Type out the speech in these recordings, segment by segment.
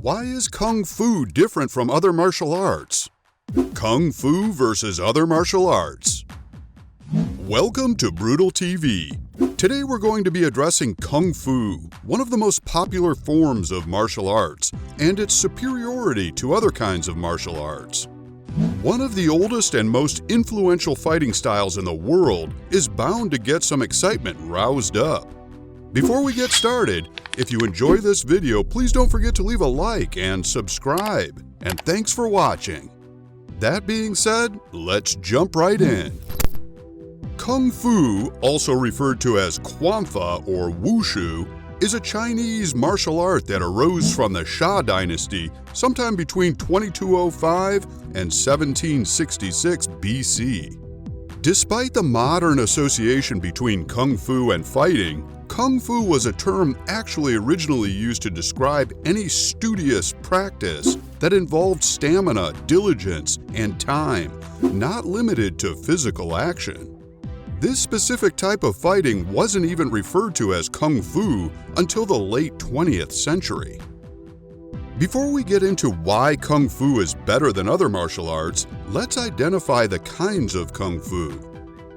Why is Kung Fu different from other martial arts? Kung Fu versus other martial arts. Welcome to BrutalTV. Today we're going to be addressing Kung Fu, one of the most popular forms of martial arts, and its superiority to other kinds of martial arts. One of the oldest and most influential fighting styles in the world is bound to get some excitement roused up. Before we get started, if you enjoy this video, please don't forget to leave a like and subscribe. And thanks for watching. That being said, let's jump right in. Kung Fu, also referred to as Quanfa or Wushu, is a Chinese martial art that arose from the Xia dynasty sometime between 2205 and 1766 BC. Despite the modern association between Kung Fu and fighting, Kung Fu was a term actually originally used to describe any studious practice that involved stamina, diligence, and time, not limited to physical action. This specific type of fighting wasn't even referred to as Kung Fu until the late 20th century. Before we get into why Kung Fu is better than other martial arts, let's identify the kinds of Kung Fu.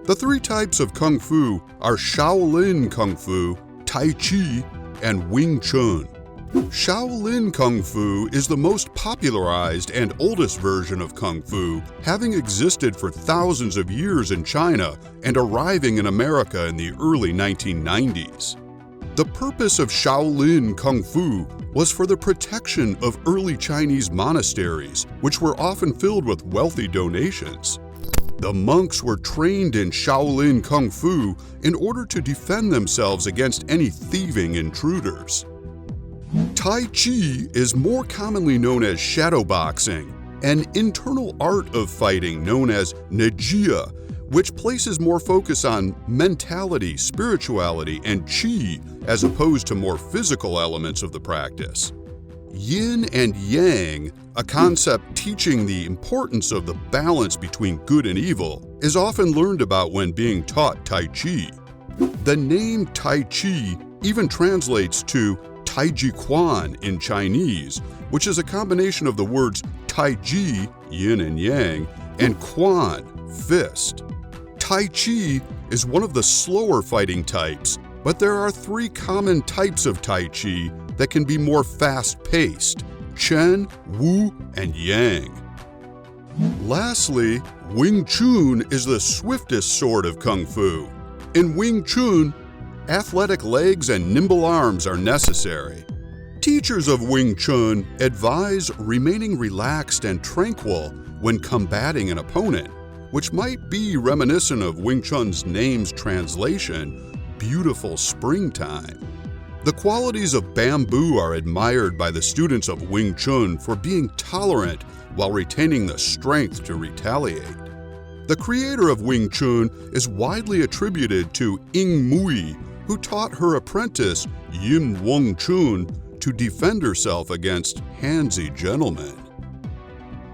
The three types of Kung Fu are Shaolin Kung Fu, Tai Chi, and Wing Chun. Shaolin Kung Fu is the most popularized and oldest version of Kung Fu, having existed for thousands of years in China and arriving in America in the early 1990s. The purpose of Shaolin Kung Fu was for the protection of early Chinese monasteries, which were often filled with wealthy donations. The monks were trained in Shaolin Kung Fu in order to defend themselves against any thieving intruders. Tai Chi is more commonly known as shadowboxing, an internal art of fighting known as Nejia, which places more focus on mentality, spirituality, and Qi as opposed to more physical elements of the practice. Yin and Yang, a concept teaching the importance of the balance between good and evil, is often learned about when being taught Tai Chi. The name Tai Chi even translates to Taiji Quan in Chinese, which is a combination of the words Taiji, yin and yang, and Quan, fist. Tai Chi is one of the slower fighting types, but there are three common types of Tai Chi that can be more fast-paced: Chen, Wu, and Yang. Lastly, Wing Chun is the swiftest sort of Kung Fu. In Wing Chun, athletic legs and nimble arms are necessary. Teachers of Wing Chun advise remaining relaxed and tranquil when combating an opponent, which might be reminiscent of Wing Chun's name's translation, beautiful springtime. The qualities of bamboo are admired by the students of Wing Chun for being tolerant while retaining the strength to retaliate. The creator of Wing Chun is widely attributed to Ying Mui, who taught her apprentice Yim Wong Chun to defend herself against handsy gentlemen.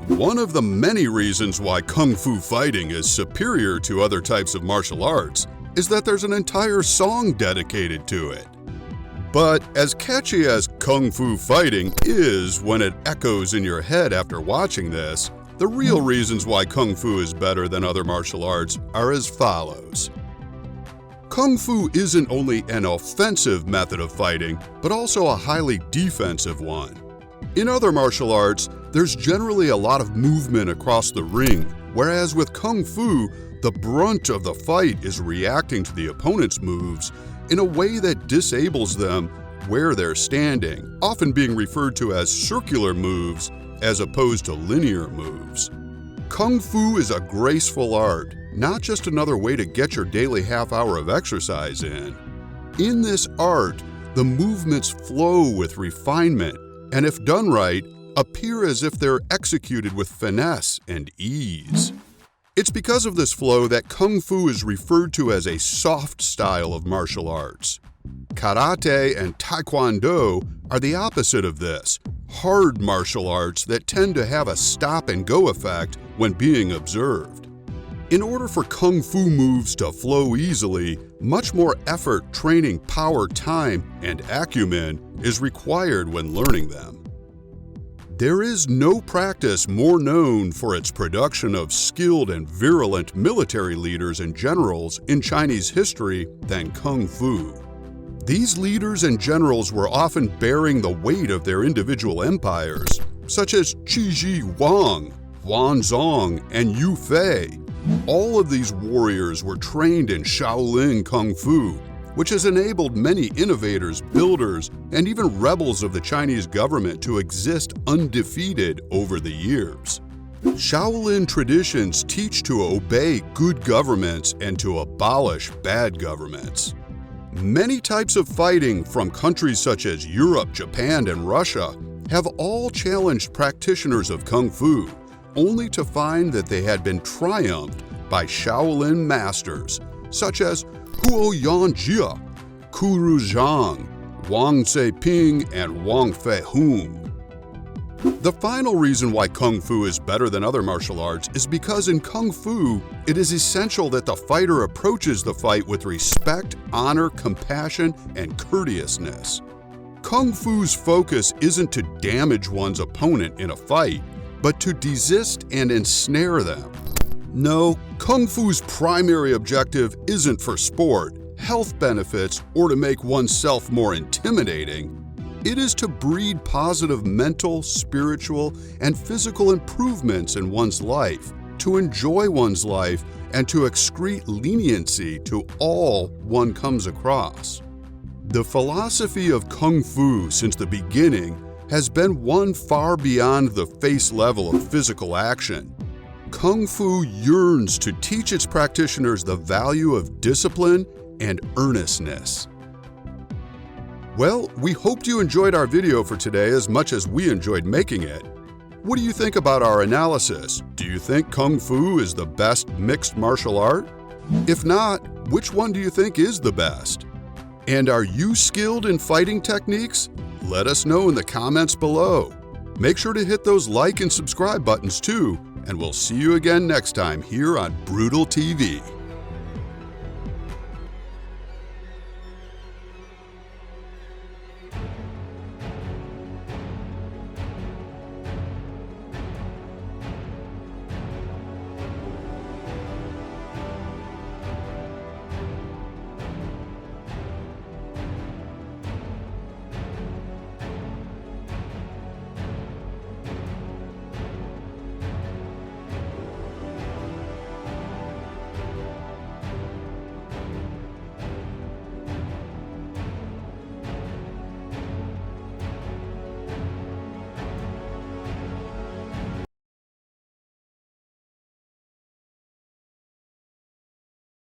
One of the many reasons why Kung Fu fighting is superior to other types of martial arts is that there's an entire song dedicated to it. But as catchy as Kung Fu fighting is when it echoes in your head after watching this, the real reasons why Kung Fu is better than other martial arts are as follows. Kung Fu isn't only an offensive method of fighting, but also a highly defensive one. In other martial arts, there's generally a lot of movement across the ring, whereas with Kung Fu, the brunt of the fight is reacting to the opponent's moves in a way that disables them where they're standing, often being referred to as circular moves as opposed to linear moves. Kung Fu is a graceful art, not just another way to get your daily half hour of exercise in. In this art, the movements flow with refinement, and if done right, appear as if they're executed with finesse and ease. It's because of this flow that Kung Fu is referred to as a soft style of martial arts. Karate and Taekwondo are the opposite of this, hard martial arts that tend to have a stop-and-go effect when being observed. In order for Kung Fu moves to flow easily, much more effort, training, power, time, and acumen is required when learning them. There is no practice more known for its production of skilled and virulent military leaders and generals in Chinese history than Kung Fu. These leaders and generals were often bearing the weight of their individual empires, such as Qi Ji Huang, Huan Zong, and Yu Fei. All of these warriors were trained in Shaolin Kung Fu, which has enabled many innovators, builders, and even rebels of the Chinese government to exist undefeated over the years. Shaolin traditions teach to obey good governments and to abolish bad governments. Many types of fighting from countries such as Europe, Japan, and Russia have all challenged practitioners of Kung Fu, only to find that they had been triumphed by Shaolin masters such as Huo Yanjia, Kuru Zhang, Wang Zeiping, and Wang Feihun. The final reason why Kung Fu is better than other martial arts is because in Kung Fu, it is essential that the fighter approaches the fight with respect, honor, compassion, and courteousness. Kung Fu's focus isn't to damage one's opponent in a fight, but to desist and ensnare them. No, Kung Fu's primary objective isn't for sport, health benefits, or to make oneself more intimidating. It is to breed positive mental, spiritual, and physical improvements in one's life, to enjoy one's life, and to excrete leniency to all one comes across. The philosophy of Kung Fu since the beginning has been one far beyond the face level of physical action. Kung Fu yearns to teach its practitioners the value of discipline and earnestness. Well, we hoped you enjoyed our video for today as much as we enjoyed making it. What do you think about our analysis? Do you think Kung Fu is the best mixed martial art? If not, which one do you think is the best? And are you skilled in fighting techniques? Let us know in the comments below. Make sure to hit those like and subscribe buttons too, and we'll see you again next time here on Brutal TV.